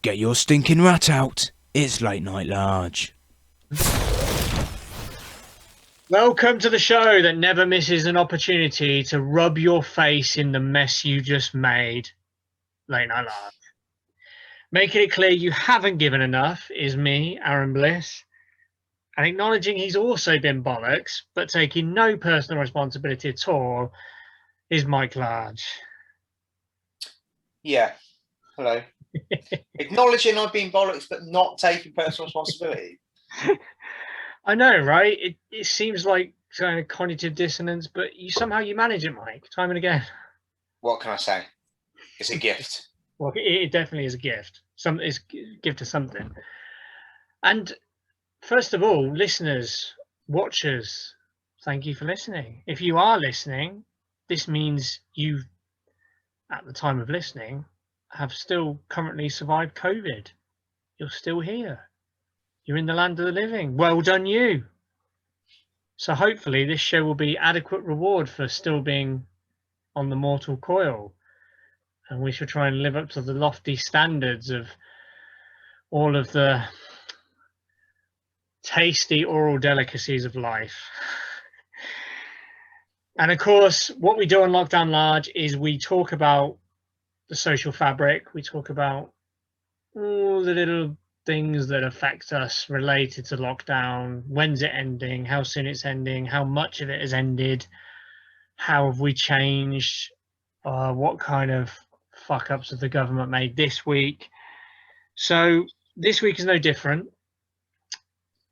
Get your stinking rat out. It's late night large. Welcome to the show that never misses an opportunity to rub your face in the mess you just made. Late Night Large. Making it clear you haven't given enough is me, Aaron Bliss. And acknowledging he's also been bollocks, but taking no personal responsibility at all, is Mike Large. Yeah. Hello. Acknowledging I've been bollocks, but not taking personal responsibility. I know, right? It seems like kind of cognitive dissonance, but somehow you manage it, Mike, time and again. What can I say? It's a gift. Well, it definitely is a gift. It's a gift of something. And first of all, listeners, watchers, thank you for listening. If you are listening, this means you, at the time of listening, have still currently survived COVID. You're still here. You're in the land of the living. Well done, you. So hopefully this show will be adequate reward for still being on the mortal coil. And we shall try and live up to the lofty standards of all of the tasty oral delicacies of life. And of course, what we do on Lockdown Large is we talk about the social fabric. We talk about all the little things that affect us related to lockdown. When's it ending? How soon it's ending? How much of it has ended? How have we changed? What kind of fuck ups have the government made this week? So this week is no different,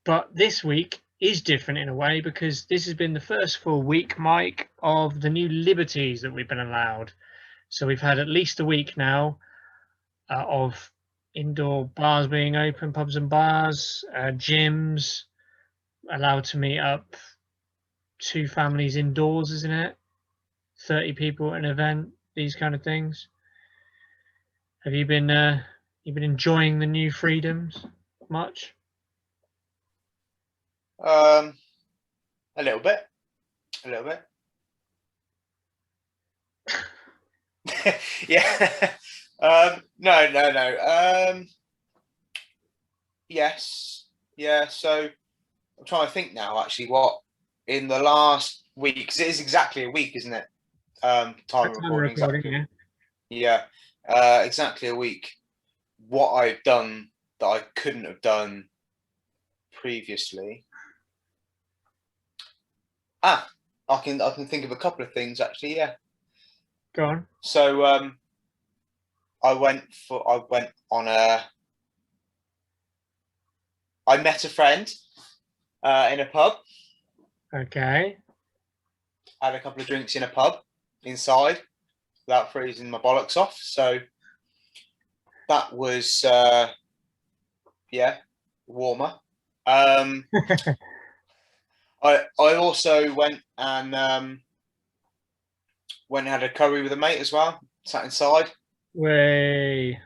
but this week is different in a way because this has been the first full week, Mike, of the new liberties that we've been allowed. So we've had at least a week now of indoor bars being open, pubs and bars, gyms allowed to meet up, 2 families indoors, isn't it? 30 people at an event, these kind of things. Have you been enjoying the new freedoms much? A little bit. Yeah. No. Yes. Yeah. So I'm trying to think now. Actually, what in the last week? Because it is exactly a week, isn't it? Time of recording. Exactly. Yeah. Exactly a week. What I've done that I couldn't have done previously. I can think of a couple of things actually. Yeah. Go on. So I met a friend in a pub. Okay. Had a couple of drinks in a pub inside without freezing my bollocks off. So that was warmer. I also went and had a curry with a mate as well. Sat inside. Way.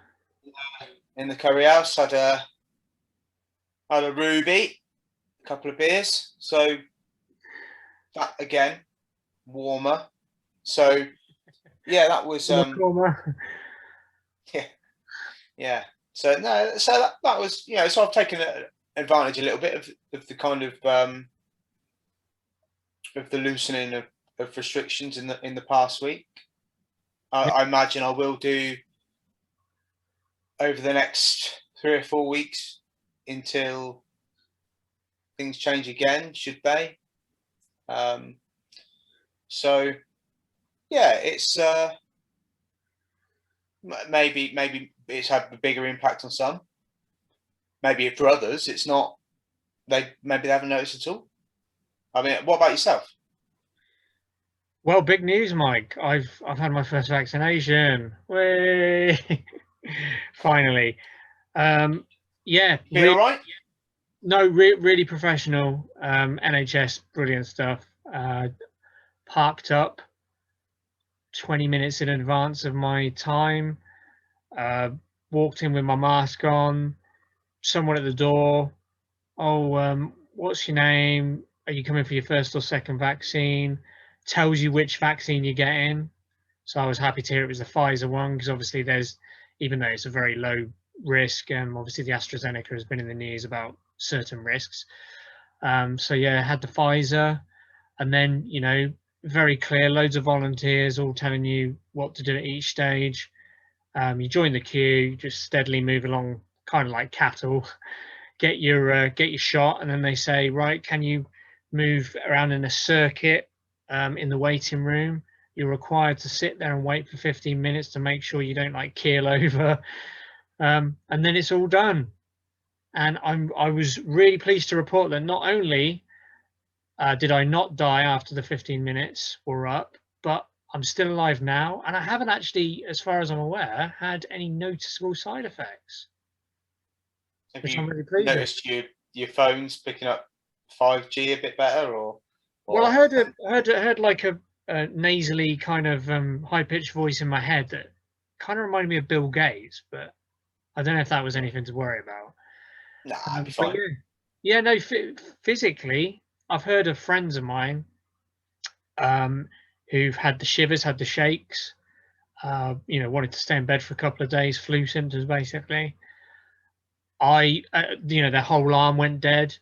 In the curry house, had a ruby, a couple of beers. So that again, warmer. So yeah, that was yeah. So no, so that was so I've taken advantage a little bit of the kind of the loosening of restrictions in the past week. I imagine I will do over the next 3 or 4 weeks until things change again, should they? So yeah, it's maybe it's had a bigger impact on some. Maybe for others, it's not. Maybe they haven't noticed at all. I mean, what about yourself? Well, big news, Mike. I've had my first vaccination. Way. Finally. Yeah. You all right? No, really professional. NHS, brilliant stuff. Parked up 20 minutes in advance of my time. Walked in with my mask on. Someone at the door. Oh, what's your name? Are you coming for your first or second vaccine? Tells you which vaccine you're getting. So I was happy to hear it was the Pfizer one because obviously even though it's a very low risk. Obviously, the AstraZeneca has been in the news about certain risks. So yeah, I had the Pfizer, and then, you know, very clear, loads of volunteers all telling you what to do at each stage. You join the queue, just steadily move along, kind of like cattle. Get your shot, and then they say, right, can you move around in a circuit in the waiting room? You're required to sit there and wait for 15 minutes to make sure you don't like keel over, and then it's all done. And I was really pleased to report that not only did I not die after the 15 minutes were up, but I'm still alive now, and I haven't actually, as far as I'm aware, had any noticeable side effects. Have Which you I'm really pleased noticed your phone's picking up 5G a bit better, or? Well, I heard like a nasally kind of high pitched voice in my head that kind of reminded me of Bill Gates, but I don't know if that was anything to worry about. Nah, I'd be fine. Yeah, no, physically, I've heard of friends of mine who've had the shivers, had the shakes, you know, wanted to stay in bed for a couple of days, flu symptoms basically. You know, their whole arm went dead.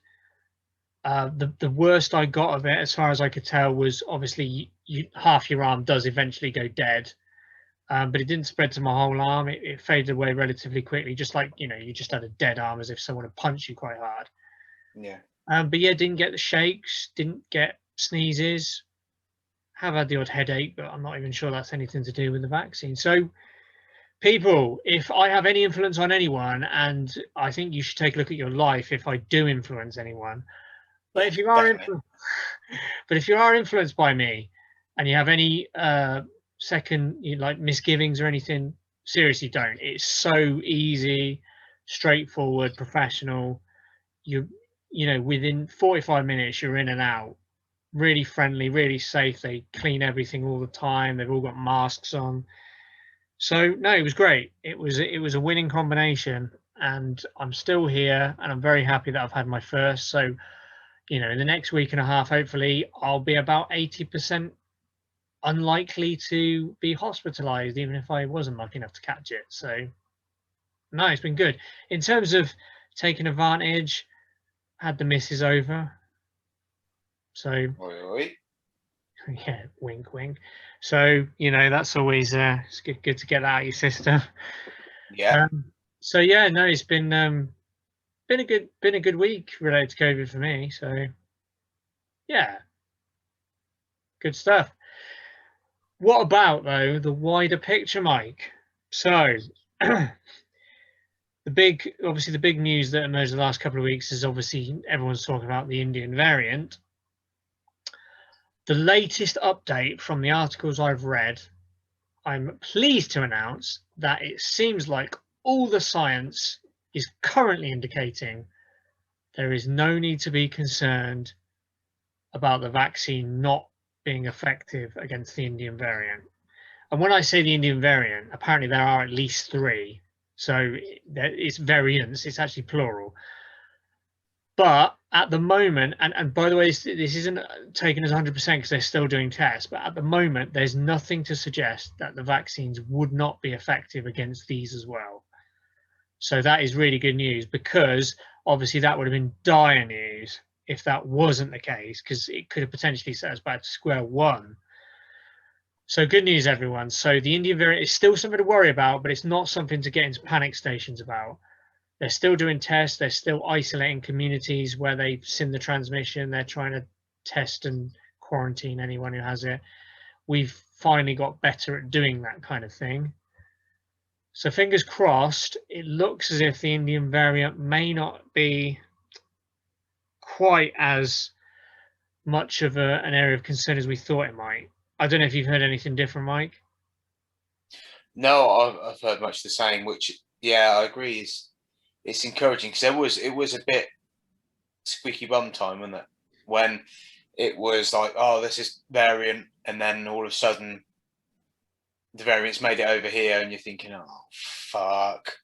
The worst I got of it, as far as I could tell, was obviously half your arm does eventually go dead, but it didn't spread to my whole arm. It faded away relatively quickly, just like, you know, you just had a dead arm, as if someone had punched you quite hard. Yeah. But yeah, didn't get the shakes, didn't get sneezes. Have had the odd headache, but I'm not even sure that's anything to do with the vaccine. So, people, if I have any influence on anyone, and I think you should take a look at your life if I do influence anyone. But if you are influenced by me, and you have any like misgivings or anything, seriously don't. It's so easy, straightforward, professional. You know, within 45 minutes you're in and out. Really friendly, really safe. They clean everything all the time. They've all got masks on. So no, it was great. It was a winning combination, and I'm still here, and I'm very happy that I've had my first. So, you know, in the next week and a half, hopefully, I'll be about 80% unlikely to be hospitalized, even if I wasn't lucky enough to catch it. So, no, it's been good. In terms of taking advantage, had the missus over. So, yeah, wink, wink. So, you know, that's always it's good to get that out of your system. Yeah. So yeah, no, it's been a good week related to COVID for me. So yeah, good stuff. What about though the wider picture, Mike? So the big news that emerged the last couple of weeks is obviously everyone's talking about the Indian variant. The latest update from the articles I've read, I'm pleased to announce that it seems like all the science is currently indicating there is no need to be concerned about the vaccine not being effective against the Indian variant. And when I say the Indian variant, apparently there are at least 3. So it's variants, it's actually plural. But at the moment, and by the way, this isn't taken as 100% because they're still doing tests, but at the moment, there's nothing to suggest that the vaccines would not be effective against these as well. So that is really good news, because obviously that would have been dire news if that wasn't the case, because it could have potentially set us back to square one. So good news, everyone. So the Indian variant is still something to worry about, but it's not something to get into panic stations about. They're still doing tests. They're still isolating communities where they've seen the transmission. They're trying to test and quarantine anyone who has it. We've finally got better at doing that kind of thing. So fingers crossed, it looks as if the Indian variant may not be quite as much of an area of concern as we thought it might. I don't know if you've heard anything different, Mike. No, I've heard much the same, which, yeah, I agree. It's encouraging, because it was a bit squeaky bum time, wasn't it? When it was like, oh, this is variant, and then all of a sudden the variant's made it over here, and you're thinking, oh, fuck.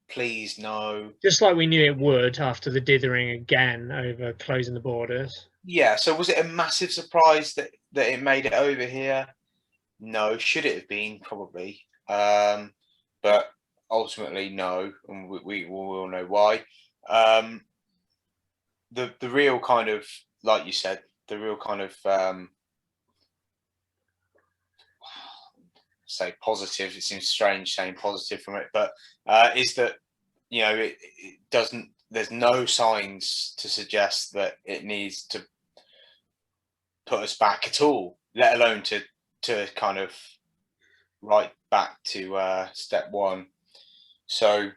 Please, no. Just like we knew it would after the dithering again over closing the borders. Yeah, so was it a massive surprise that it made it over here? No. Should it have been? Probably. but ultimately no, and we all know why. The real kind of, like you said, the real kind of say positive. It seems strange saying positive from it, but is that it doesn't. There's no signs to suggest that it needs to put us back at all, let alone to kind of right back to step one. So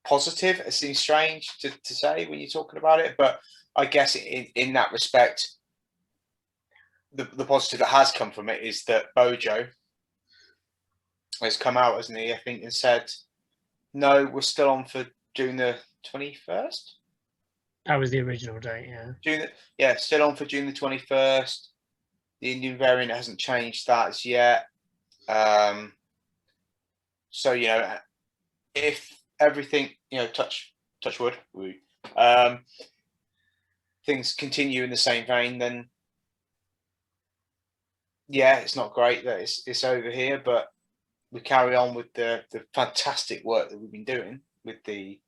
positive, it seems strange to say when you're talking about it, but I guess in that respect, the positive that has come from it is that Bojo has come out, hasn't he, I think, and said, no, we're still on for June the 21st. That was the original date, yeah. Still on for June the 21st. The Indian variant hasn't changed that as yet. So, if everything, touch wood, things continue in the same vein, then yeah, it's not great that it's over here, but we carry on with the fantastic work that we've been doing with the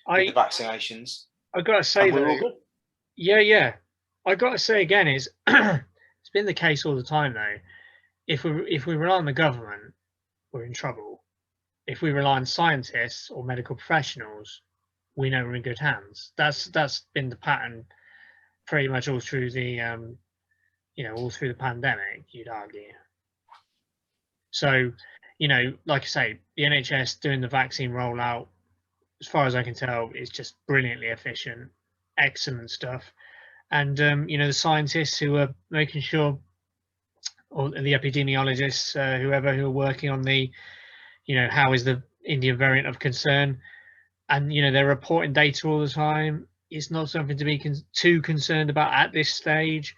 vaccinations. I gotta say though, yeah, I gotta say again is it's been the case all the time though. If we rely on the government, we're in trouble. If we rely on scientists or medical professionals, we know we're in good hands. That's been the pattern pretty much all through the all through the pandemic, you'd argue. So, like I say, the NHS doing the vaccine rollout, as far as I can tell, is just brilliantly efficient, excellent stuff. And the scientists who are making sure, or the epidemiologists, whoever, who are working on the, how is the Indian variant of concern, and they're reporting data all the time. It's not something to be too concerned about at this stage.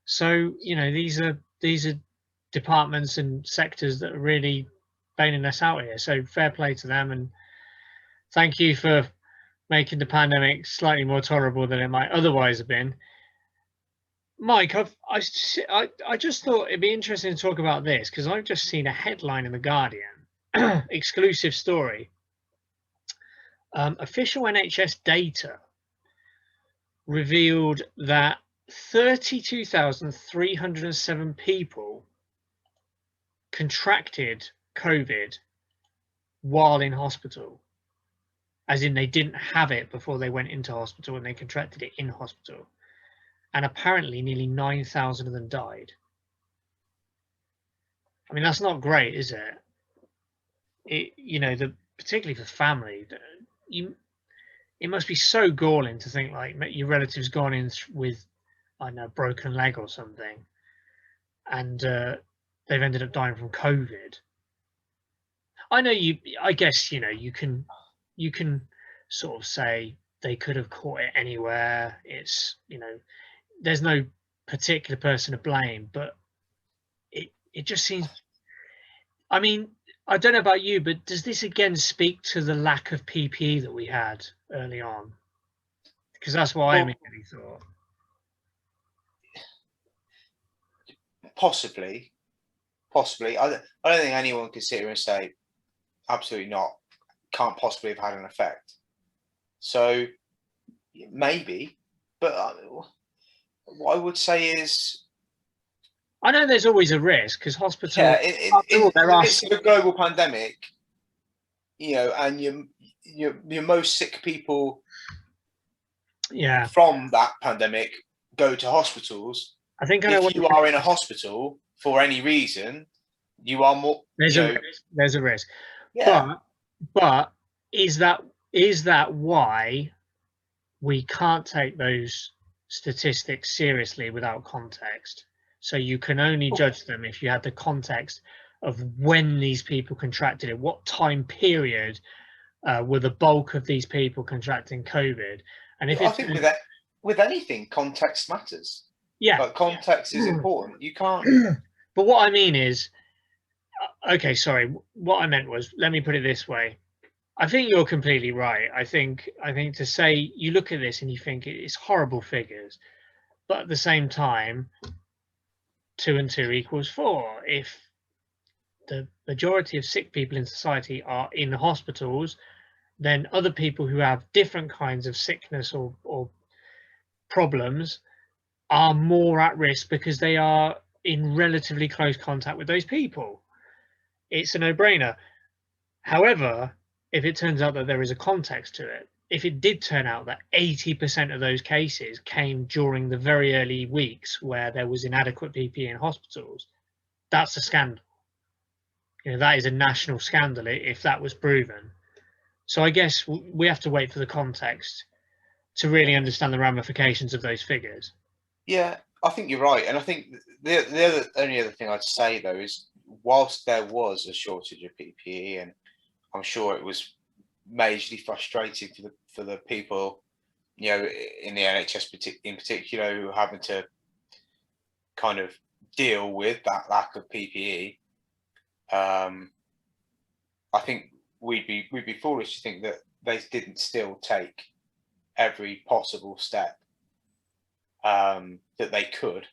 So these are departments and sectors that are really bailing us out here. So fair play to them, and thank you for making the pandemic slightly more tolerable than it might otherwise have been. Mike, I just thought it'd be interesting to talk about this because I've just seen a headline in The Guardian, exclusive story. Official NHS data revealed that 32,307 people contracted COVID while in hospital, as in they didn't have it before they went into hospital and they contracted it in hospital. And apparently nearly 9,000 of them died. I mean, that's not great, is it? Particularly for family, it must be so galling to think like your relative's gone in with, I don't know, a broken leg or something, and they've ended up dying from COVID. I know I guess you can sort of say they could have caught it anywhere. It's there's no particular person to blame, but it just seems. I mean, I don't know about you, but does this again speak to the lack of PPE that we had early on? Because that's what I immediately thought. Possibly. I don't think anyone can sit here and say absolutely not. Can't possibly have had an effect. So maybe, but what I would say is, I know there's always a risk because hospitals. Yeah, it's a global pandemic, and your most sick people, from that pandemic go to hospitals. I think if you are in a hospital for any reason, you are more. There's a risk. Yeah. But is that why we can't take those statistics seriously without context? So you can only judge them if you had the context of when these people contracted it, what time period were the bulk of these people contracting COVID. And if I think with anything, context matters. Yeah, but context is important. You can't. But what I mean is, okay, sorry. What I meant was, let me put it this way. I think you're completely right. I think to say, you look at this and you think it's horrible figures, but at the same time, 2 and 2 equals 4. If the majority of sick people in society are in hospitals, then other people who have different kinds of sickness or problems are more at risk because they are in relatively close contact with those people. It's a no-brainer. However, if it turns out that there is a context to it, if it did turn out that 80% of those cases came during the very early weeks where there was inadequate PPE in hospitals, that's a scandal. That is a national scandal if that was proven. So I guess we have to wait for the context to really understand the ramifications of those figures. Yeah, I think you're right. And I think the only other thing I'd say, though, is whilst there was a shortage of PPE, and I'm sure it was majorly frustrating for the people, in the NHS in particular, who are having to kind of deal with that lack of PPE. I think we'd be foolish to think that they didn't still take every possible step that they could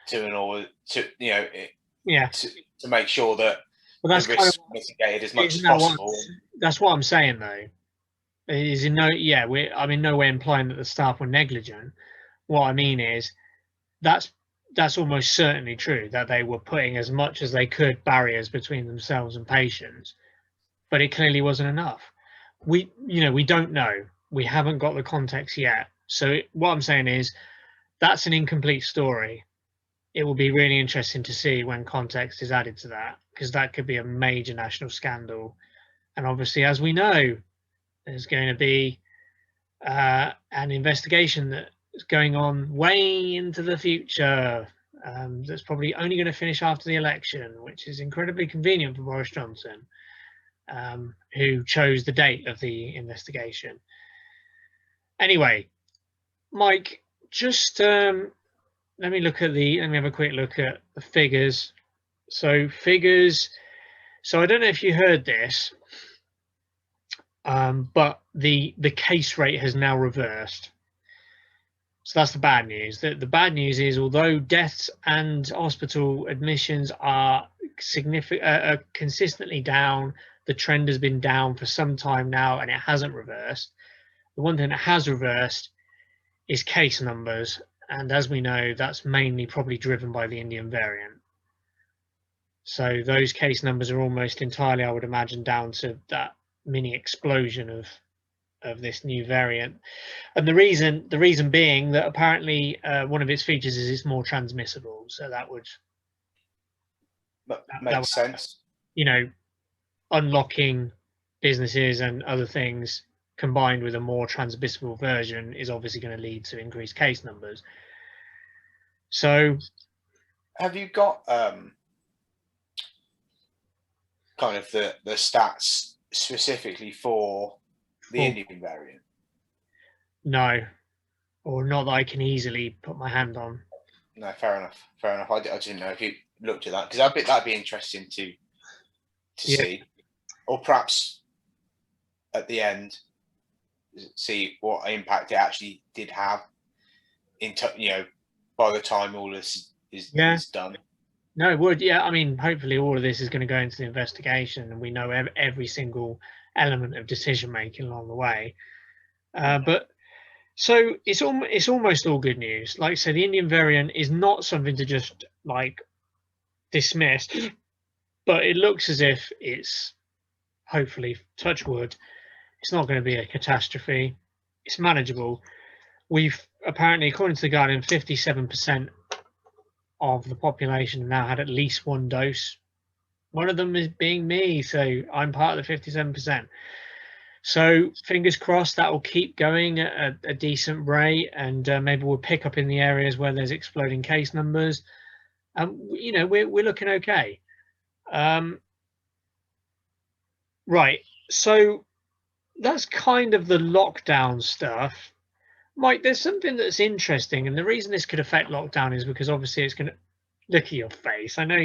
to make sure that the risk mitigated as much as possible. That's what I'm saying, though. Is I'm in no way implying that the staff were negligent. What I mean is that's almost certainly true, that they were putting as much as they could barriers between themselves and patients, but it clearly wasn't enough. We don't know. We haven't got the context yet. So what I'm saying is that's an incomplete story. It will be really interesting to see when context is added to that, because that could be a major national scandal. And obviously, as we know, there's going to be an investigation that is going on way into the future, that's probably only going to finish after the election, which is incredibly convenient for Boris Johnson, who chose the date of the investigation. Anyway, Mike, just let me have a quick look at the figures. So I don't know if you heard this, but the case rate has now reversed. So that's the bad news. The bad news is, although deaths and hospital admissions are consistently down, the trend has been down for some time now, and it hasn't reversed. The one thing that has reversed is case numbers, and as we know, that's mainly probably driven by the Indian variant. So those case numbers are almost entirely, I would imagine, down to that mini explosion of this new variant. And the reason being that apparently one of its features is it's more transmissible. So that makes sense. Unlocking businesses and other things combined with a more transmissible version is obviously going to lead to increased case numbers. So have you got kind of the stats specifically for the Indian variant? No, or not that I can easily put my hand on. No, fair enough. I didn't know if you looked at that, because that'd be interesting to see, or perhaps at the end see what impact it actually did have by the time all this is done. No, it would. Yeah, I mean, hopefully all of this is going to go into the investigation, and we know every single element of decision making along the way. But so it's almost all good news. Like I said, the Indian variant is not something to just dismiss, but it looks as if it's, hopefully, touch wood, it's not going to be a catastrophe. It's manageable. We've apparently, according to the Guardian, 57% of the population have now had at least one dose. One of them is being me, so I'm part of the 57%. So fingers crossed that will keep going at a decent rate, and maybe we'll pick up in the areas where there's exploding case numbers. We're looking okay. Right, so that's kind of the lockdown stuff. Mike, there's something that's interesting, and the reason this could affect lockdown is because obviously it's going to look at your face. I know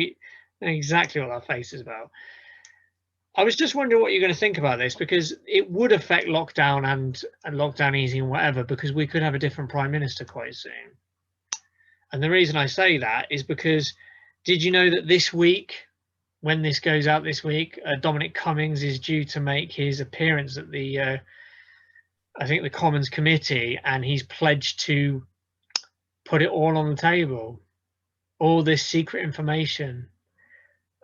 exactly what that face is about. I was just wondering what you're going to think about this, because it would affect lockdown and lockdown easing and whatever, because we could have a different prime minister quite soon. And the reason I say that is because, did you know that this week when this goes out this week, Dominic Cummings is due to make his appearance at the, I think, the Commons Committee, and he's pledged to put it all on the table, all this secret information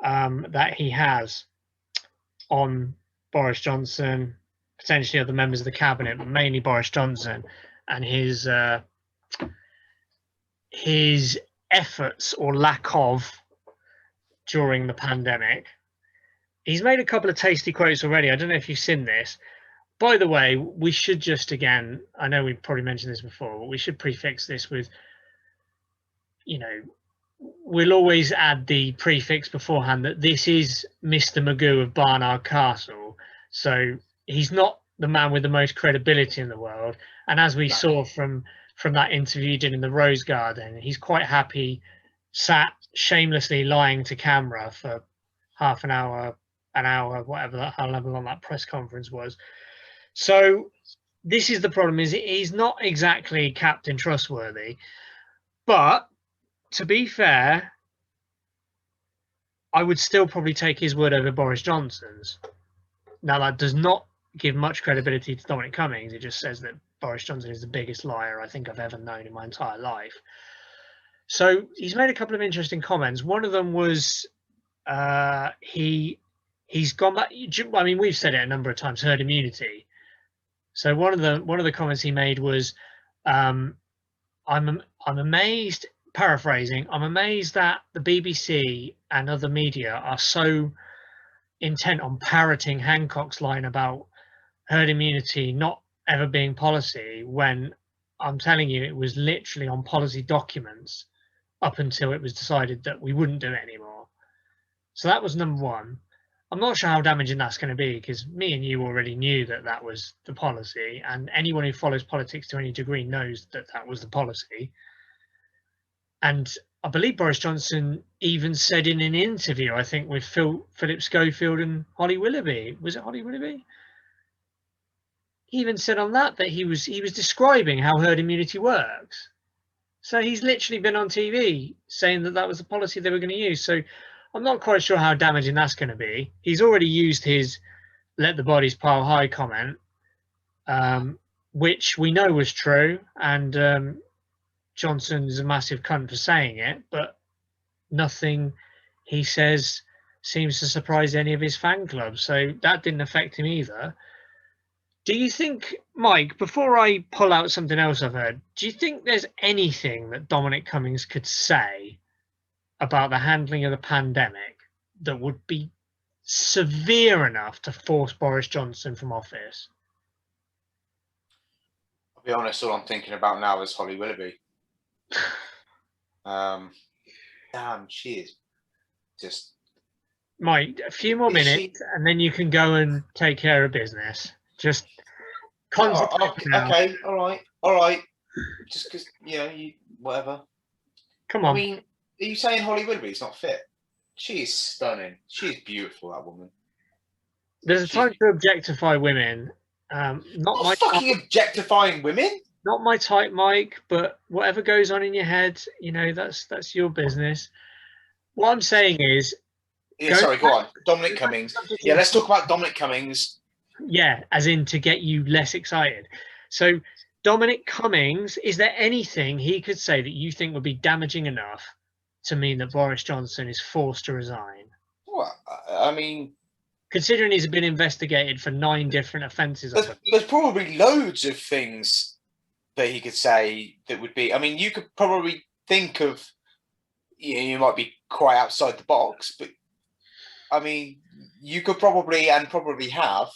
that he has on Boris Johnson, potentially other members of the cabinet, but mainly Boris Johnson and his efforts or lack of during the pandemic. He's made a couple of tasty quotes already. I don't know if you've seen this. By the way, we should just, again, I know we've probably mentioned this before, but we should prefix this with, you know, we'll always add the prefix beforehand that this is Mr. Magoo of Barnard Castle. So he's not the man with the most credibility in the world. And as we saw from that interview he did in the Rose Garden, he's quite happy sat shamelessly lying to camera for half an hour, whatever, however long that press conference was. So this is the problem, is he's not exactly Captain Trustworthy. But to be fair, I would still probably take his word over Boris Johnson's. Now, that does not give much credibility to Dominic Cummings. It just says that Boris Johnson is the biggest liar I think I've ever known in my entire life. So he's made a couple of interesting comments. One of them was he's gone back. I mean, we've said it a number of times, herd immunity. So one of the comments he made was, I'm amazed, paraphrasing, I'm amazed that the BBC and other media are so intent on parroting Hancock's line about herd immunity not ever being policy, when I'm telling you it was literally on policy documents up until it was decided that we wouldn't do it anymore. So that was number one. I'm not sure how damaging that's going to be, because me and you already knew that that was the policy, and anyone who follows politics to any degree knows that that was the policy. And I believe Boris Johnson even said in an interview, I think with Philip Schofield and Holly Willoughby, was it Holly Willoughby? He even said on that he was describing how herd immunity works. So he's literally been on TV saying that that was the policy they were going to use. So I'm not quite sure how damaging that's going to be. He's already used his "let the bodies pile high" comment, which we know was true, and Johnson's a massive cunt for saying it, but nothing he says seems to surprise any of his fan clubs, so that didn't affect him either. Do you think, Mike, before I pull out something else I've heard, do you think there's anything that Dominic Cummings could say about the handling of the pandemic that would be severe enough to force Boris Johnson from office? I'll be honest, all I'm thinking about now is Holly Willoughby. Damn, she is just... Mike, a few more minutes and then you can go and take care of business. Just okay, all right. Just because, whatever. Come on. I mean, are you saying Holly Willoughby's not fit? She is stunning. She's beautiful, that woman. There's a time to objectify women. Not my fucking type. Objectifying women? Not my type, Mike, but whatever goes on in your head, that's your business. What I'm saying is... go on. Dominic Cummings. Yeah, let's talk about Dominic Cummings. Yeah, as in to get you less excited. So, Dominic Cummings, is there anything he could say that you think would be damaging enough to mean that Boris Johnson is forced to resign? Well, I mean... Considering he's been investigated for 9 different offences. There's probably loads of things that he could say that would be... I mean, you could probably think of... You might be quite outside the box, but... I mean, you could probably have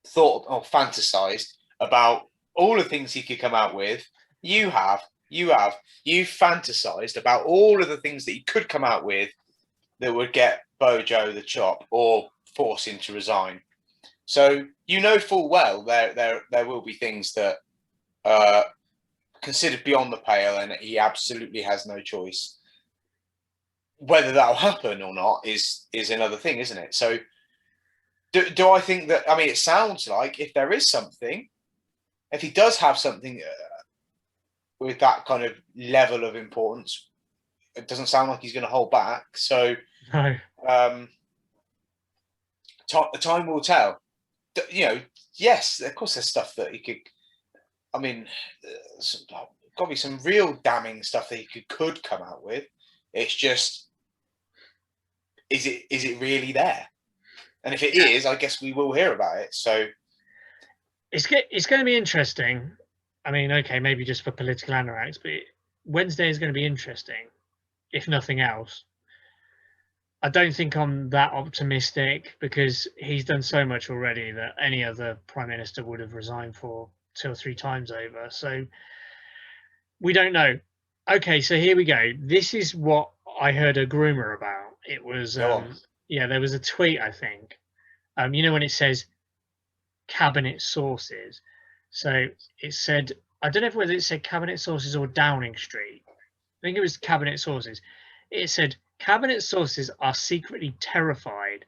thought or fantasized about all the things he could come out with. You've fantasized about all of the things that he could come out with that would get Bojo the chop or force him to resign. So full well there will be things that are considered beyond the pale, and he absolutely has no choice. Whether that'll happen or not is another thing, isn't it? So do I think that... I mean, it sounds like if there is something, if he does have something with that kind of level of importance, it doesn't sound like he's going to hold back. So, no. time will tell. You know, yes, of course, there's stuff that he could. I mean, got to be some real damning stuff that he could come out with. It's just, is it really there? And if it is, I guess we will hear about it. So it's going to be interesting. I mean, okay, maybe just for political anoraks, but Wednesday is going to be interesting, if nothing else. I don't think I'm that optimistic because he's done so much already that any other prime minister would have resigned for 2 or 3 times over. So we don't know. Okay, so here we go. This is what I heard a groomer about. It was there was a tweet, I think. You know when it says cabinet sources. So it said, I don't know whether it said cabinet sources or Downing Street. I think it was cabinet sources. It said cabinet sources are secretly terrified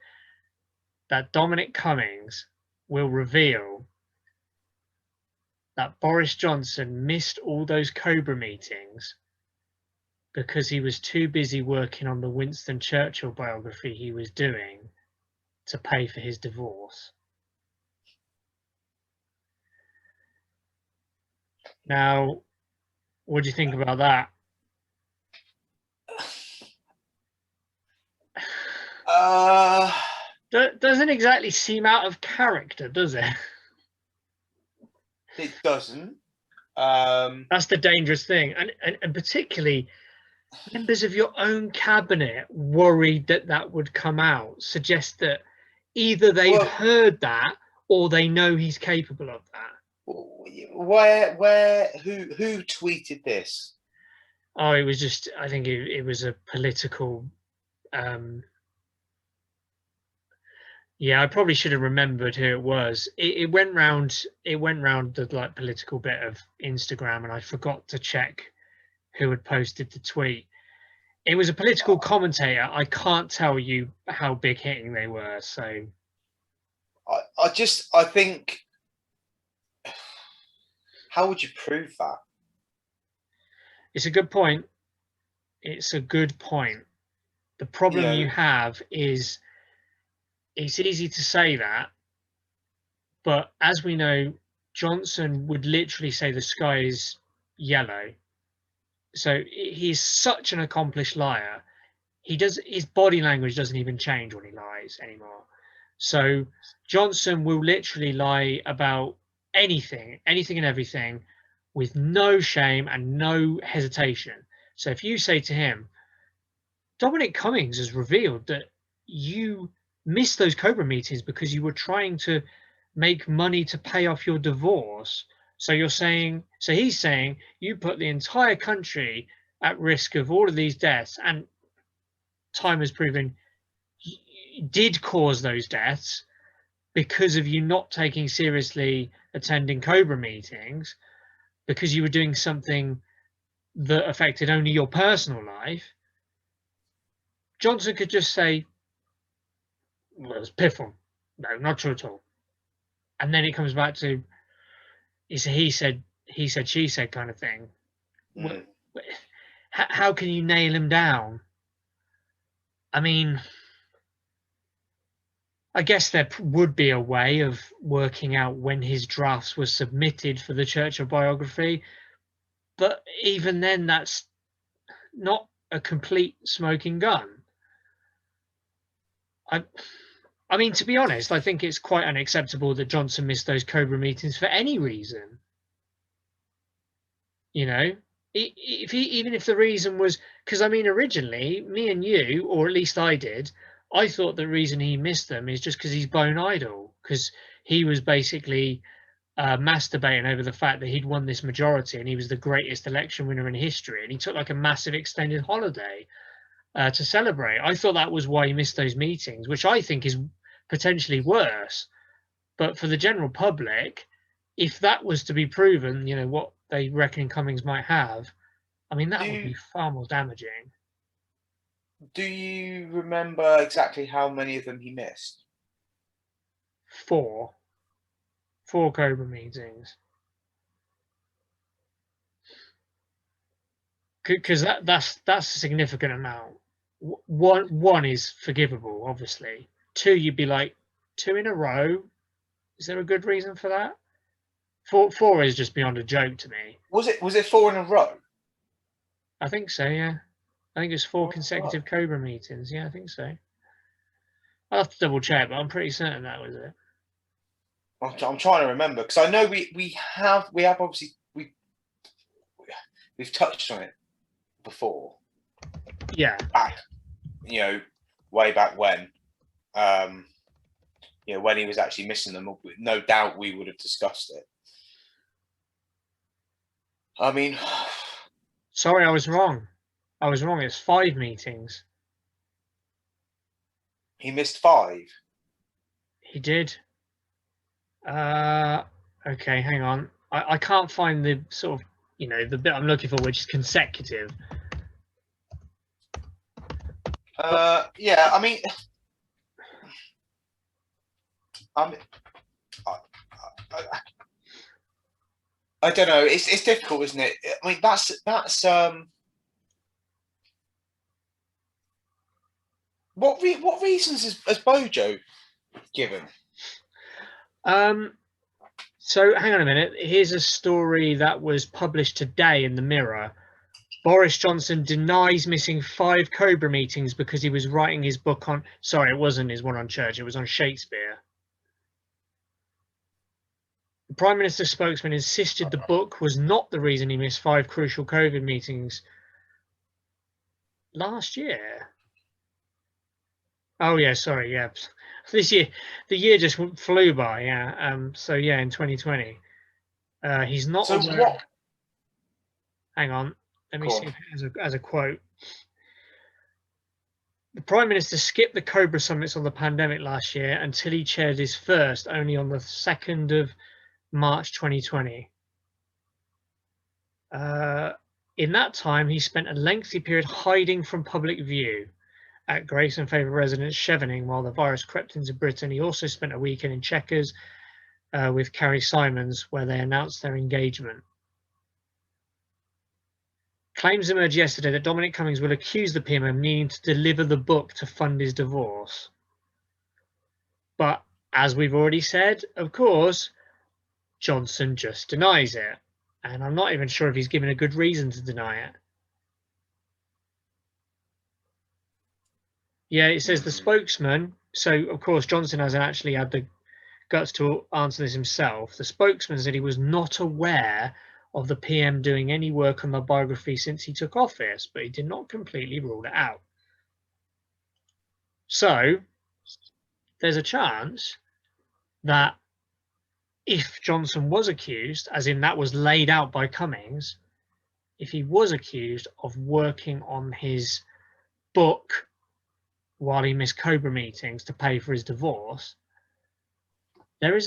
that Dominic Cummings will reveal that Boris Johnson missed all those Cobra meetings because he was too busy working on the Winston Churchill biography he was doing to pay for his divorce. Now, what do you think about that? Doesn't exactly seem out of character, does it? It doesn't. That's the dangerous thing, and particularly members of your own cabinet worried that would come out suggests that either they've heard that or they know he's capable of that. Who tweeted this? Oh, it was just, I think it was a political. Yeah, I probably should have remembered who it was. It went round. It went round the like political bit of Instagram, and I forgot to check who had posted the tweet. It was a political commentator. I can't tell you how big hitting they were. So, I think. How would you prove that? It's a good point. It's a good point. The problem you have is it's easy to say that, but as we know, Johnson would literally say the sky is yellow. So he's such an accomplished liar. His body language doesn't even change when he lies anymore. So Johnson will literally lie about anything and everything with no shame and no hesitation. So if you say to him, Dominic Cummings has revealed that you missed those Cobra meetings because you were trying to make money to pay off your divorce. So he's saying you put the entire country at risk of all of these deaths, and time has proven you did cause those deaths because of you not taking seriously attending Cobra meetings, because you were doing something that affected only your personal life. Johnson could just say, well, it was pitiful. No, not true at all. And then it comes back to he said, she said kind of thing. Mm. How can you nail him down? I mean, I guess there would be a way of working out when his drafts were submitted for the Churchill biography, but even then, that's not a complete smoking gun. I mean, to be honest, I think it's quite unacceptable that Johnson missed those Cobra meetings for any reason. You know, even if the reason was because, I mean, originally, me and you, or at least I did, I thought the reason he missed them is just because he's bone idle, because he was basically masturbating over the fact that he'd won this majority and he was the greatest election winner in history, and he took like a massive extended holiday to celebrate. I thought that was why he missed those meetings, which I think is potentially worse. But for the general public, if that was to be proven, you know, what they reckon Cummings might have, I mean, that would be far more damaging. Do you remember exactly how many of them he missed? 4 Cobra meetings. Because that's a significant amount. One is forgivable, obviously. 2, you'd be like, 2 in a row. Is there a good reason for that? Four is just beyond a joke to me. Was it 4 in a row? I think so, yeah. I think it's 4 consecutive Cobra meetings. Yeah, I think so. I'll have to double check, but I'm pretty certain that was it. I'm trying to remember because I know we have obviously we've touched on it before. Yeah. Back, way back when, when he was actually missing them, no doubt we would have discussed it. I mean, sorry, I was wrong. It's 5 meetings. He missed 5. He did. Okay, hang on. I can't find the sort of, the bit I'm looking for, which is consecutive. Yeah, I mean, I don't know. It's difficult, isn't it? I mean, that's what reasons has Bojo given? So hang on a minute. Here's a story that was published today in the Mirror. Boris Johnson denies missing 5 Cobra meetings because he was writing his book on. Sorry, it wasn't his one on church. It was on Shakespeare. The Prime Minister's spokesman insisted the book was not the reason he missed 5 crucial COVID meetings last year. Oh yeah, sorry, yeah. This year, the year just flew by. Yeah. So yeah, in 2020, he's not. So aware... what? Hang on. Let me see if it has a quote. The Prime Minister skipped the Cobra summits on the pandemic last year until he chaired his first only on the 2nd of March 2020. In that time, he spent a lengthy period hiding from public view at Grace and Favour residence Chevening while the virus crept into Britain. He also spent a weekend in Chequers with Carrie Simons, where they announced their engagement. Claims emerged yesterday that Dominic Cummings will accuse the PM of needing to deliver the book to fund his divorce. But as we've already said, of course, Johnson just denies it. And I'm not even sure if he's given a good reason to deny it. Yeah, it says the spokesman. So, of course, Johnson hasn't actually had the guts to answer this himself. The spokesman said he was not aware of the PM doing any work on the biography since he took office, but he did not completely rule it out. So there's a chance that if Johnson was accused, as in that was laid out by Cummings, if he was accused of working on his book while he missed Cobra meetings to pay for his divorce, I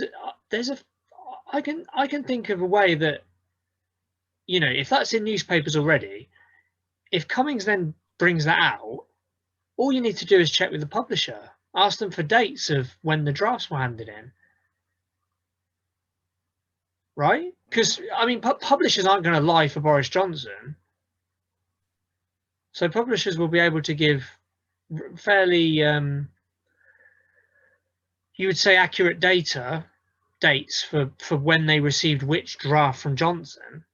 can think of a way that, if that's in newspapers already, if Cummings then brings that out, all you need to do is check with the publisher, ask them for dates of when the drafts were handed in, right? Because I mean, publishers aren't going to lie for Boris Johnson, so publishers will be able to give fairly, you would say, accurate dates for when they received which draft from Johnson.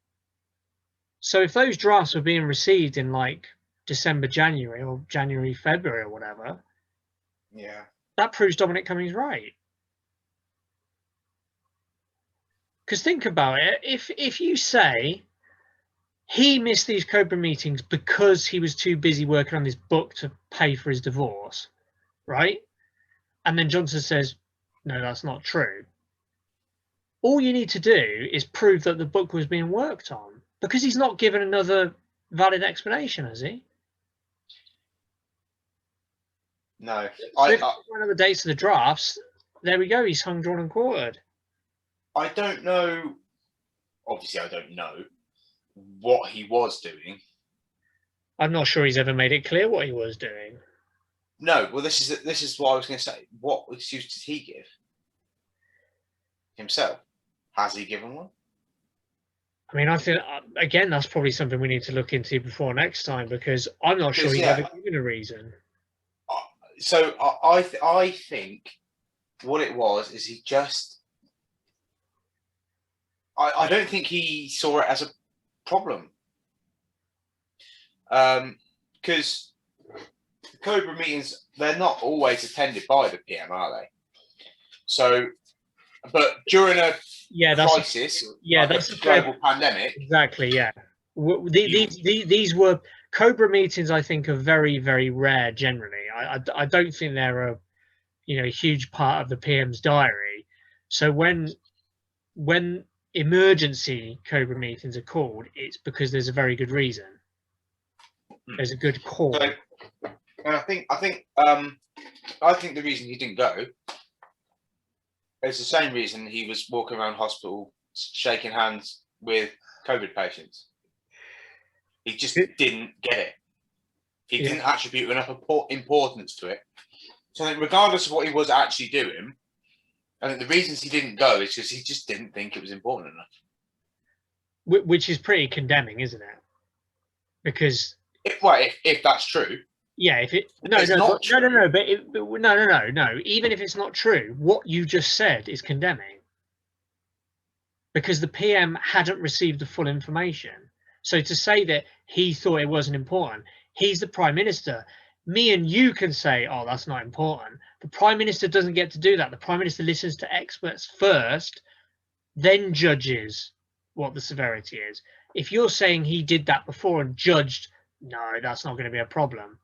So if those drafts were being received in like December, January, or January, February, or whatever, yeah, that proves Dominic Cummings right. Because think about it, if you say he missed these Cobra meetings because he was too busy working on this book to pay for his divorce, right? And then Johnson says, no, that's not true. All you need to do is prove that the book was being worked on, because he's not given another valid explanation, has he? No. So if one of the dates of the drafts, there we go, he's hung, drawn and quartered. I don't know. Obviously, I don't know what he was doing. I'm not sure he's ever made it clear what he was doing. No, well, this is what I was going to say. What excuse did he give himself? Has he given one? I mean, I think, again, that's probably something we need to look into before next time, because I'm not sure he's ever given a reason. So I think what it was is he just, I don't think he saw it as a problem. Because Cobra meetings, they're not always attended by the PM, are they? So, but during a crisis, that's a global pandemic. Exactly, yeah. These were Cobra meetings. I think are very, very rare. Generally, I don't think they're a huge part of the PM's diary. So when emergency Cobra meetings are called, it's because there's a very good reason. There's a good call. So, and I think the reason he didn't go is the same reason he was walking around hospital shaking hands with COVID patients. He just didn't get it. He didn't attribute enough importance to it. So I think regardless of what he was actually doing, I think the reasons he didn't go is because he just didn't think it was important enough. Which is pretty condemning, isn't it? Because if that's true. Yeah, no. Even if it's not true, what you just said is condemning. Because the PM hadn't received the full information. So to say that he thought it wasn't important, he's the Prime Minister. Me and you can say, oh, that's not important. The Prime Minister doesn't get to do that. The Prime Minister listens to experts first, then judges what the severity is. If you're saying he did that before and judged, no, that's not going to be a problem.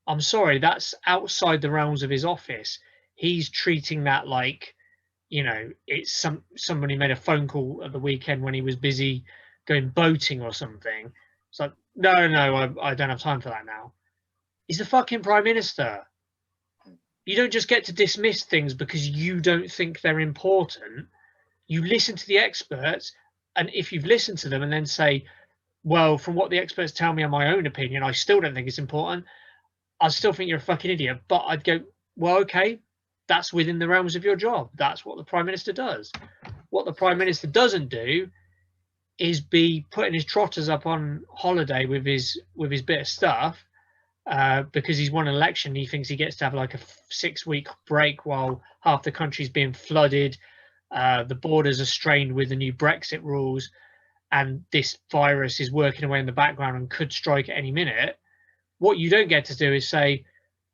I'm sorry, that's outside the realms of his office. He's treating that like, it's somebody made a phone call at the weekend when he was busy going boating or something. It's like, no, I don't have time for that now. He's the fucking Prime Minister. You don't just get to dismiss things because you don't think they're important. You listen to the experts, and if you've listened to them and then say, well, from what the experts tell me on my own opinion, I still don't think it's important, I still think you're a fucking idiot. But I'd go, well, okay, that's within the realms of your job. That's what the Prime Minister does. What the Prime Minister doesn't do is be putting his trotters up on holiday with his bit of stuff because he's won an election. He thinks he gets to have like a 6-week break while half the country's being flooded. The borders are strained with the new Brexit rules, and this virus is working away in the background and could strike at any minute. What you don't get to do is say,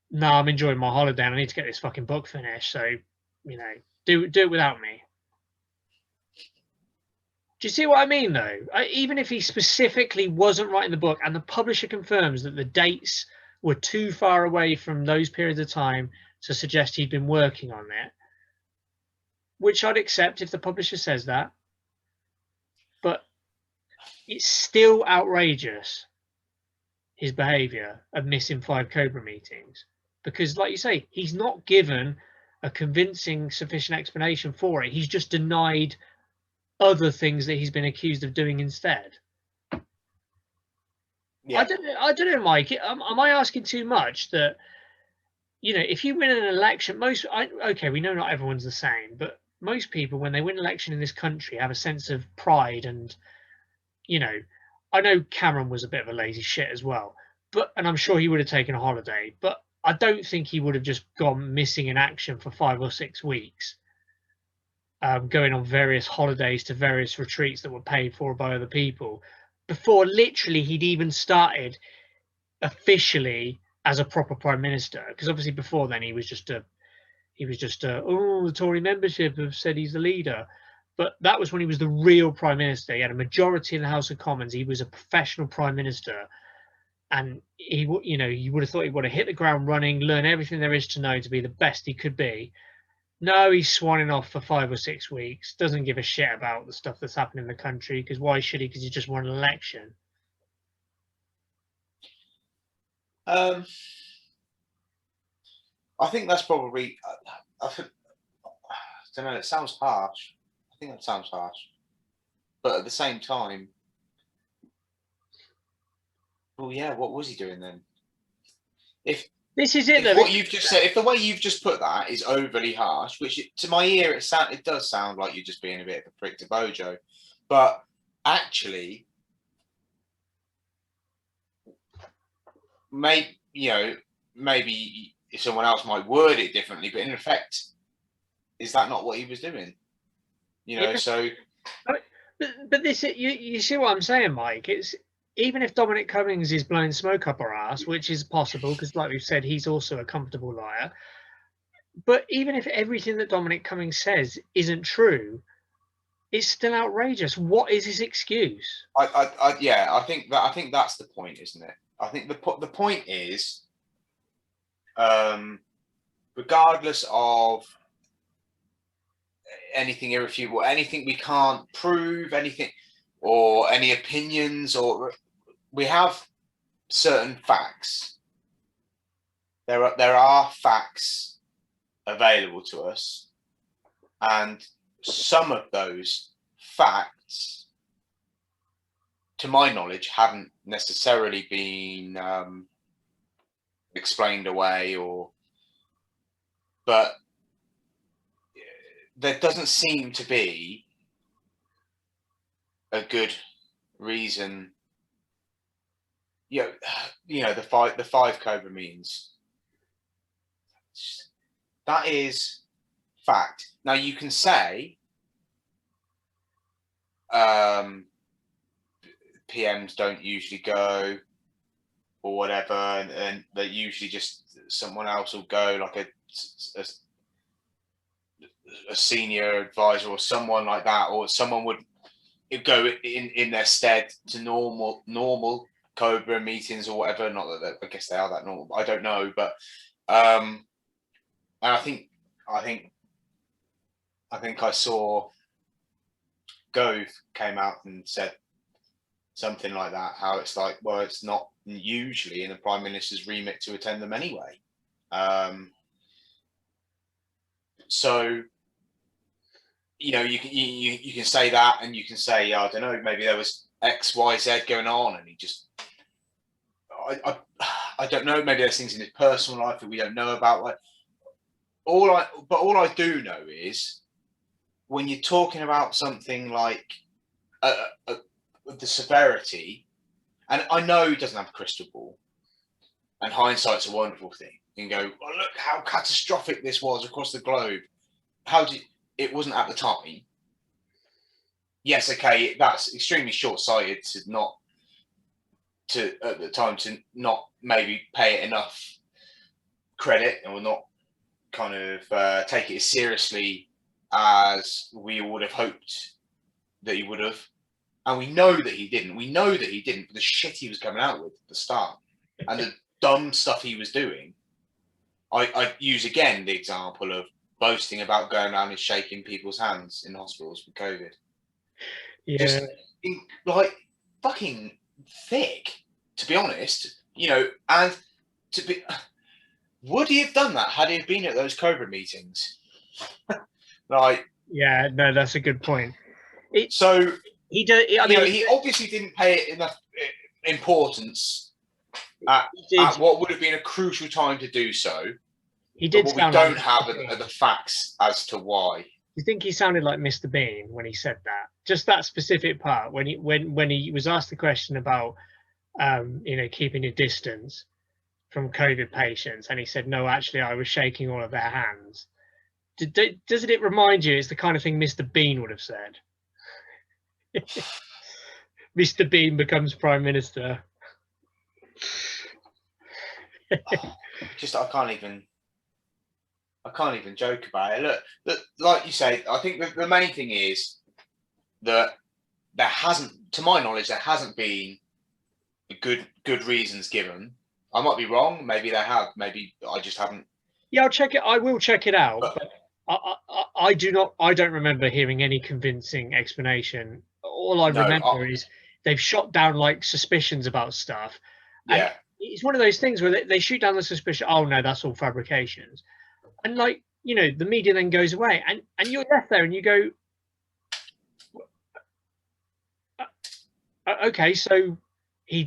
no, I'm enjoying my holiday and I need to get this fucking book finished. So, do it without me. Do you see what I mean, though? Even if he specifically wasn't writing the book and the publisher confirms that the dates were too far away from those periods of time to suggest he'd been working on it, which I'd accept if the publisher says that, but it's still outrageous, his behaviour of missing 5 Cobra meetings, because, like you say, he's not given a convincing, sufficient explanation for it. He's just denied other things that he's been accused of doing instead. Yeah. I don't know, Mike. Am I asking too much? That if you win an election, we know not everyone's the same, but most people, when they win an election in this country, have a sense of pride. And I know Cameron was a bit of a lazy shit as well, and I'm sure he would have taken a holiday, but I don't think he would have just gone missing in action for 5 or 6 weeks, going on various holidays to various retreats that were paid for by other people before literally he'd even started officially as a proper Prime Minister. Because obviously before then he was just the Tory membership have said he's the leader. But that was when he was the real Prime Minister. He had a majority in the House of Commons. He was a professional Prime Minister. And you would have thought he would have hit the ground running, learn everything there is to know to be the best he could be. No, he's swanning off for 5 or 6 weeks. Doesn't give a shit about the stuff that's happening in the country. Because why should he? Because he just won an election. I think that's probably. I don't know. It sounds harsh. I think that sounds harsh. But at the same time, well, yeah. What was he doing then? If this is it, if what you've just said, if the way you've just put that is overly harsh, which to my ear it does sound like you're just being a bit of a prick to Bojo, but actually, maybe if someone else might word it differently, but in effect, is that not what he was doing? You know, so. But this, you see what I'm saying, Mike? It's even if Dominic Cummings is blowing smoke up our ass, which is possible because, like we've said, he's also a comfortable liar. But even if everything that Dominic Cummings says isn't true, it's still outrageous. What is his excuse? I think that's the point, isn't it? I think the point is, regardless of anything irrefutable, anything we can't prove, anything, or any opinions, or we have certain facts. There are facts available to us, and some of those facts, to my knowledge, haven't necessarily been explained away, but there doesn't seem to be a good reason. You know, the five Cobra means. That is fact. Now you can say PMs don't usually go or whatever, and they usually just someone else will go, like a senior advisor or someone like that, or someone would go in their stead to normal Cobra meetings or whatever. Not that I guess they are that normal. I don't know, but and I think I saw Gove came out and said something like that. How it's like, well, it's not usually in the Prime Minister's remit to attend them anyway. So, you know, you can say that, and you can say, I don't know, maybe there was X, Y, Z going on, and he just, I don't know, maybe there's things in his personal life that we don't know about. Like, all I do know is when you're talking about something like the severity, and I know he doesn't have a crystal ball, and hindsight's a wonderful thing. You can go, oh, look how catastrophic this was across the globe. It wasn't at the time. Yes, okay, that's extremely short-sighted at the time to not maybe pay it enough credit, or not kind of take it as seriously as we would have hoped that he would have. And we know that he didn't. We know that he didn't for the shit he was coming out with at the start and the dumb stuff he was doing. I use again the example of boasting about going around and shaking people's hands in hospitals with COVID. Yeah. Just like fucking thick, to be honest. You know, and would he have done that had he been at those Cobra meetings? Like, yeah, no, that's a good point. So he did. I mean, he obviously didn't pay it enough importance at what would have been a crucial time to do so. He did. But what we don't have are the facts as to why. You think he sounded like Mr. Bean when he said that? Just that specific part when he was asked the question about keeping a distance from COVID patients, and he said, no, actually I was shaking all of their hands. Doesn't it remind you it's the kind of thing Mr. Bean would have said? Mr. Bean becomes Prime Minister. I can't even joke about it. Look, like you say, I think the main thing is that there hasn't, to my knowledge, there hasn't been good reasons given. I might be wrong. Maybe there have. Maybe I just haven't. Yeah, I'll check it. I will check it out. But I don't remember hearing any convincing explanation. All I remember is they've shot down like suspicions about stuff. And yeah. It's one of those things where they shoot down the suspicion. Oh no, that's all fabrications. And like, the media then goes away, and you're left there and you go, okay, so he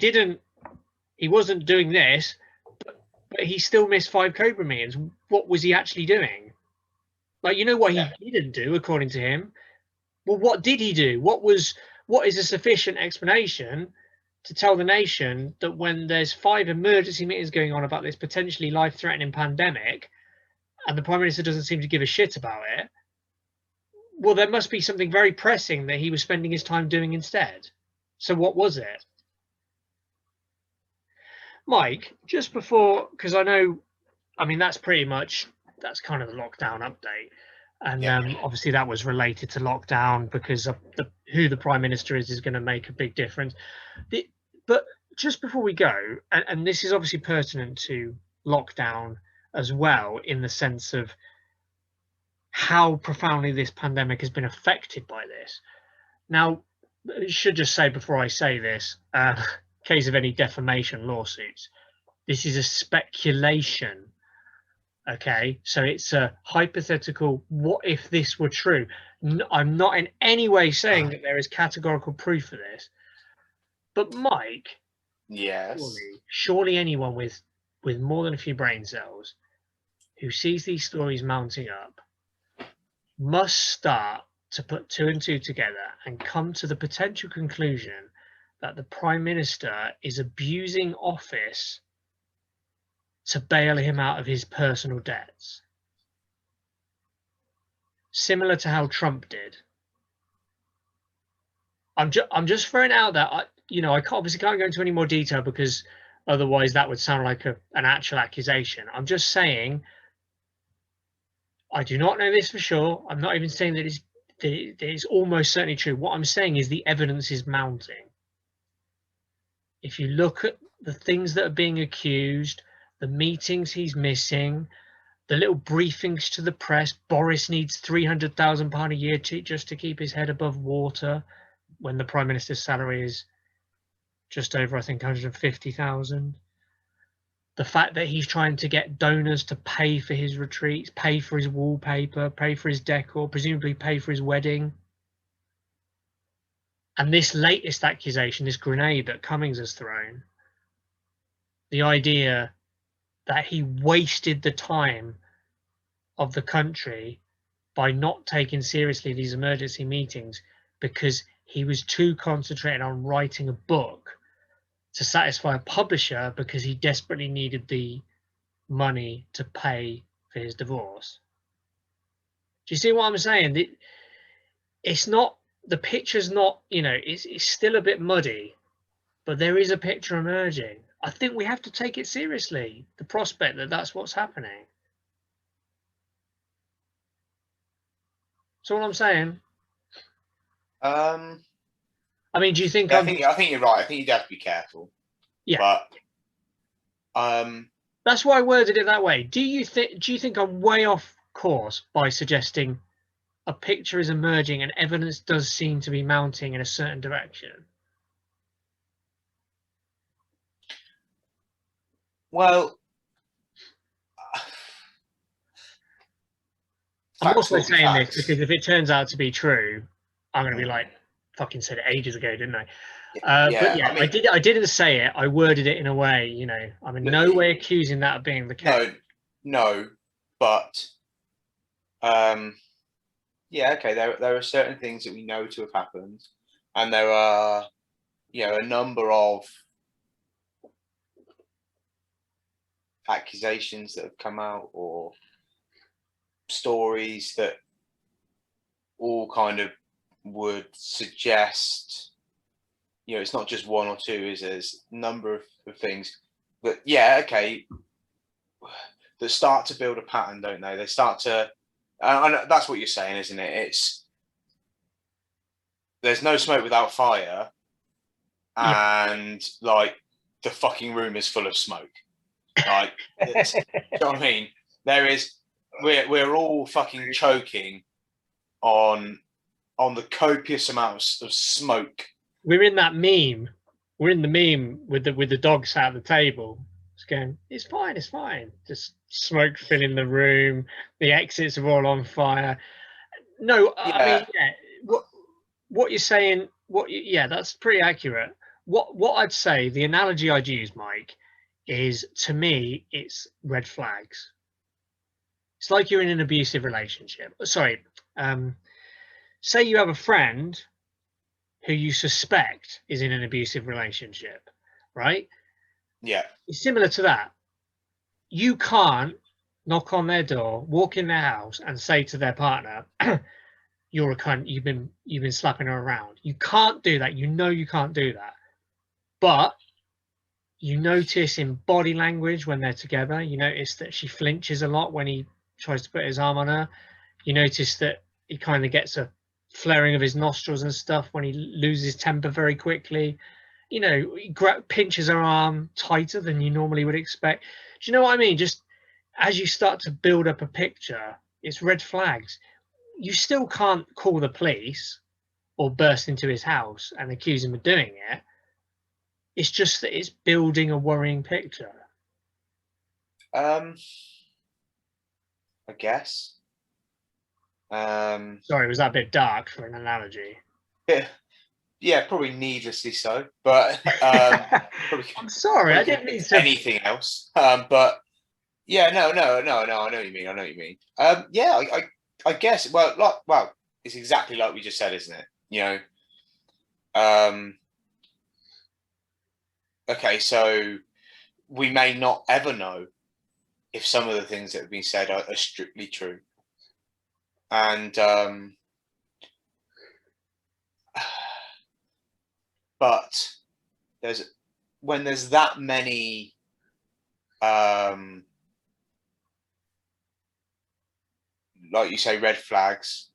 wasn't doing this, but he still missed 5 Cobra meetings. What was he actually doing? Like, what he didn't do, according to him. Well, what did he do? What is a sufficient explanation to tell the nation that when there's 5 emergency meetings going on about this potentially life-threatening pandemic, and the Prime Minister doesn't seem to give a shit about it, Well, there must be something very pressing that he was spending his time doing instead. So what was it? Mike, just before, because I know, I mean, that's kind of the lockdown update. And obviously that was related to lockdown because of who the Prime Minister is going to make a big difference. But just before we go, and this is obviously pertinent to lockdown as well, in the sense of how profoundly this pandemic has been affected by this. Now, I should just say before I say this, in case of any defamation lawsuits, this is a speculation. Okay, so it's a hypothetical. What if this were true? I'm not in any way saying that there is categorical proof for this. But Mike, yes, surely anyone with more than a few brain cells who sees these stories mounting up must start to put two and two together and come to the potential conclusion that the Prime Minister is abusing office to bail him out of his personal debts, similar to how Trump did. I'm just throwing out that I obviously can't go into any more detail because otherwise that would sound like an actual accusation. I'm just saying I do not know this for sure. I'm not even saying that it's almost certainly true. What I'm saying is the evidence is mounting. If you look at the things that are being accused, the meetings he's missing, the little briefings to the press. Boris needs £300,000 a year just to keep his head above water, when the Prime Minister's salary is just over, I think, 150,000. The fact that he's trying to get donors to pay for his retreats, pay for his wallpaper, pay for his decor, presumably pay for his wedding. And this latest accusation, this grenade that Cummings has thrown, the idea that he wasted the time of the country by not taking seriously these emergency meetings because he was too concentrated on writing a book to satisfy a publisher because he desperately needed the money to pay for his divorce. Do you see what I'm saying? It's not, the picture's not, it's still a bit muddy, but there is a picture emerging. I think we have to take it seriously, the prospect that that's what's happening. So what I'm saying. I mean, do you think? Yeah, I think you're right. I think you'd have to be careful. Yeah. But that's why I worded it that way. Do you think I'm way off course by suggesting a picture is emerging and evidence does seem to be mounting in a certain direction? Well, I'm also saying this because if it turns out to be true, I'm going to be like, fucking said it ages ago, didn't I? But yeah, I mean, I didn't say it. I worded it in a way, I'm in no way accusing that of being the case. No, but yeah, okay. There are certain things that we know to have happened, and there are, a number of accusations that have come out or stories that all kind of would suggest, it's not just one or two, there's a number of things. But yeah, okay, that start to build a pattern, don't they? They start to, and that's what you're saying, isn't it? There's no smoke without fire, and like the fucking room is full of smoke. Like, you know what I mean? We're all fucking choking on the copious amounts of smoke. We're in that meme. We're in the meme with the dog sat at the table. It's going, it's fine. Just smoke filling the room. The exits are all on fire. No, yeah. I mean, yeah. What you're saying? That's pretty accurate. What I'd say, the analogy I'd use, Mike, is, to me, it's red flags. It's like you're in an abusive relationship. Sorry. Say you have a friend who you suspect is in an abusive relationship, right? Yeah. It's similar to that. You can't knock on their door, walk in their house and say to their partner, you're a cunt, you've been slapping her around. You can't do that. You know you can't do that. But you notice in body language when they're together, you notice that she flinches a lot when he tries to put his arm on her. You notice that he kind of gets a flaring of his nostrils and stuff when he loses temper very quickly. You know, he pinches her arm tighter than you normally would expect. Do you know what I mean? Just as you start to build up a picture, it's red flags. You still can't call the police or burst into his house and accuse him of doing it. It's just that it's building a worrying picture. I guess. Sorry, was that a bit dark for an analogy? Yeah, probably needlessly so. But I'm sorry, I didn't mean to. Anything else. But yeah, no. I know what you mean. Yeah, I guess. Well, it's exactly like we just said, isn't it? You know. Okay, so we may not ever know if some of the things that have been said are strictly true. And but when there's that many like you say, red flags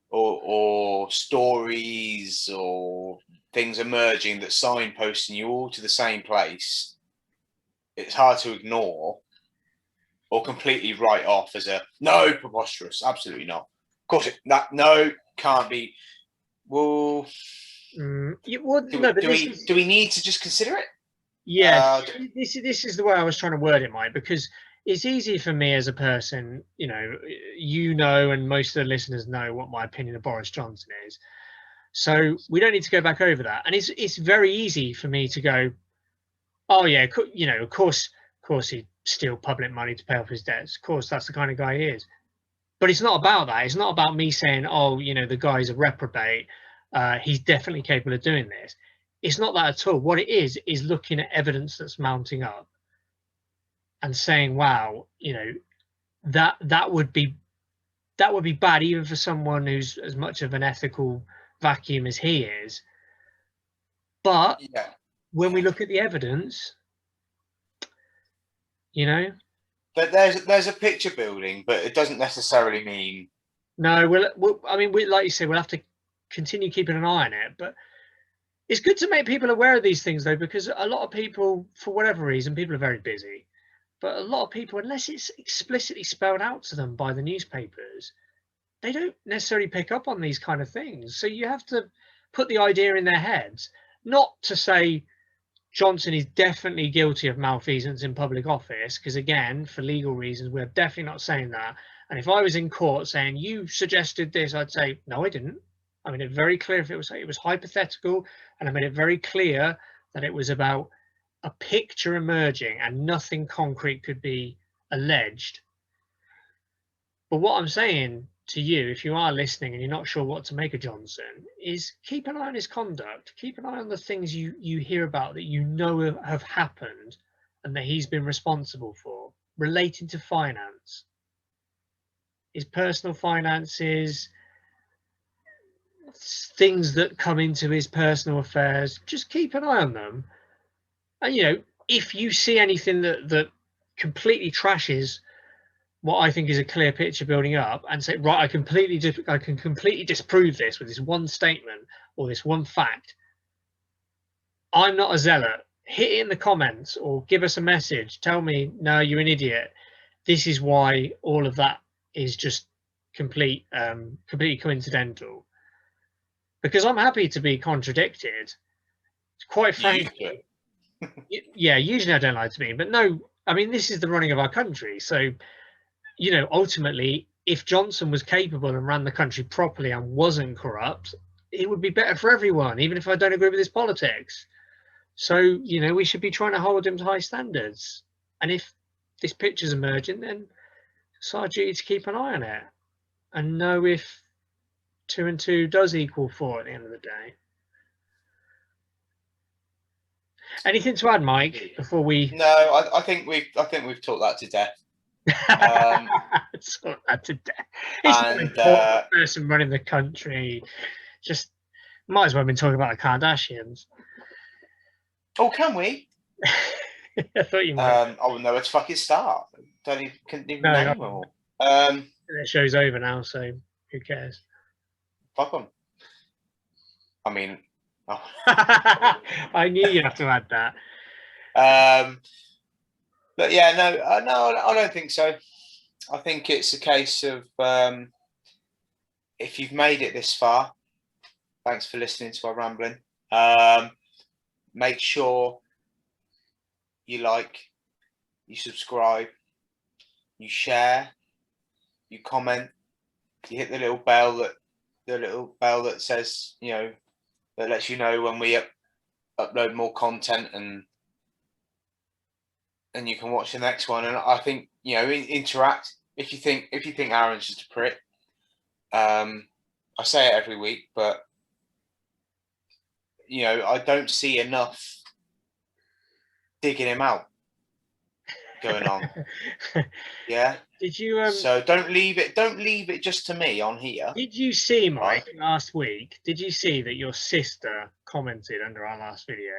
or stories or things emerging that signposting you all to the same place, it's hard to ignore or completely write off as a no, preposterous, absolutely not. Of course, no, can't be. Well, do we need to just consider it? Yeah, this is the way I was trying to word it, Mike, because it's easy for me as a person, you know, and most of the listeners know what my opinion of Boris Johnson is. So we don't need to go back over that. And it's very easy for me to go, oh yeah, you know, of course he'd steal public money to pay off his debts. Of course, that's the kind of guy he is. But it's not about that. It's not about me saying, oh, you know, the guy's a reprobate. He's definitely capable of doing this. It's not that at all. What it is looking at evidence that's mounting up and saying, wow, you know, that would be bad even for someone who's as much of an ethical vacuum as he is. But when we look at the evidence, you know, but there's a picture building, but it doesn't necessarily mean. No, I mean, like you said, we'll have to continue keeping an eye on it. But it's good to make people aware of these things, though, because a lot of people, for whatever reason, people are very busy. But a lot of people, unless it's explicitly spelled out to them by the newspapers, they don't necessarily pick up on these kind of things. So you have to put the idea in their heads, not to say Johnson is definitely guilty of malfeasance in public office, because again, for legal reasons, we're definitely not saying that. And if I was in court saying you suggested this, I'd say no, I didn't. I made it very clear if it was hypothetical, and I made it very clear that it was about a picture emerging and nothing concrete could be alleged. But what I'm saying to you, if you are listening and you're not sure what to make of Johnson, is keep an eye on his conduct. Keep an eye on the things you hear about that you know have happened and that he's been responsible for, relating to finance, his personal finances, things that come into his personal affairs. Just keep an eye on them. And, you know, if you see anything that completely trashes what I think is a clear picture building up, and say, right, I can completely disprove this with this one statement or this one fact, I'm not a zealot. Hit it in the comments or give us a message. Tell me, no, you're an idiot. This is why all of that is just completely coincidental. Because I'm happy to be contradicted. Quite frankly, yeah, usually I don't like to be, but no, I mean, this is the running of our country. So, you know, ultimately, if Johnson was capable and ran the country properly and wasn't corrupt, it would be better for everyone, even if I don't agree with his politics. So, you know, we should be trying to hold him to high standards. And if this picture's emerging, then it's our duty to keep an eye on it and know if 2 and 2 does equal 4 at the end of the day. Anything to add, Mike, before we? No, I think we've talked that to death. Saw that today. He's not an important person running the country. Just might as well have been talking about the Kardashians. Oh, can we? I thought you might. Oh no, it's fucking start. Couldn't even name them all. The show's over now, so who cares? Fuck them. I mean, oh. I knew you'd have to add that. But yeah, no, I don't think so. I think it's a case of if you've made it this far, thanks for listening to our rambling. Make sure you like, you subscribe, you share, you comment, you hit the little bell that says, you know, that lets you know when we upload more content, and you can watch the next one. And I think, you know, interact. If you think Aaron's just a prick, I say it every week, but you know, I don't see enough digging him out going on. Yeah. Did you? So don't leave it just to me on here. Did you see, Mike, last week? Did you see that your sister commented under our last video?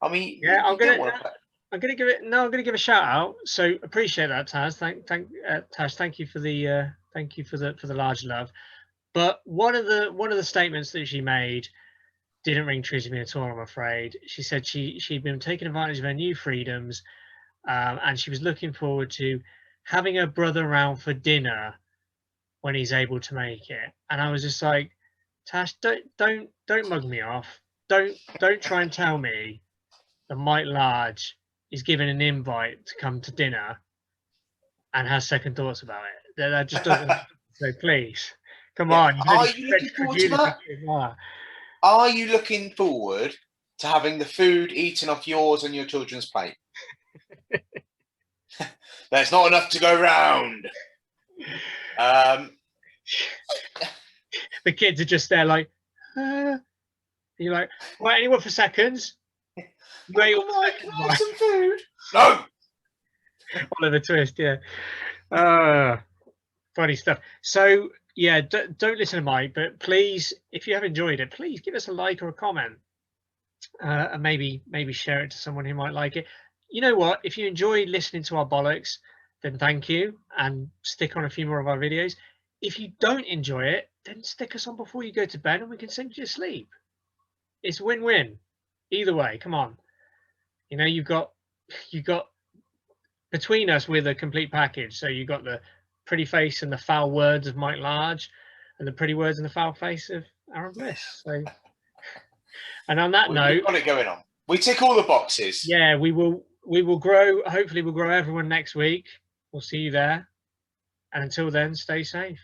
I mean, yeah, I'm gonna give a shout out. So appreciate that, Taz. Taz, thank you for the large love. But one of the statements that she made didn't ring true to me at all, I'm afraid. She said she'd been taking advantage of her new freedoms, and she was looking forward to having her brother around for dinner when he's able to make it. And I was just like, Tash, don't mug me off. Don't try and tell me that Mike Large is given an invite to come to dinner and has second thoughts about it. That just doesn't. So please, come on. Are you looking forward to that? Are you looking forward to having the food eaten off yours and your children's plate? There's not enough to go round. The kids are just there like, you're like, right, anyone for seconds? Wait, can I have some food? No. Oliver Twist, yeah. Funny stuff. So yeah, don't listen to Mike, but please, if you have enjoyed it, please give us a like or a comment, and maybe share it to someone who might like it. You know what? If you enjoy listening to our bollocks, then thank you, and stick on a few more of our videos. If you don't enjoy it, then stick us on before you go to bed, and we can send you to sleep. It's win-win. Either way, come on. You know, you've got between us with a complete package. So you've got the pretty face and the foul words of Mike Large, and the pretty words and the foul face of Aaron Bliss. So, and on that note, we've got it going on. We tick all the boxes. Yeah, we will grow. Hopefully, we'll grow everyone next week. We'll see you there. And until then, stay safe.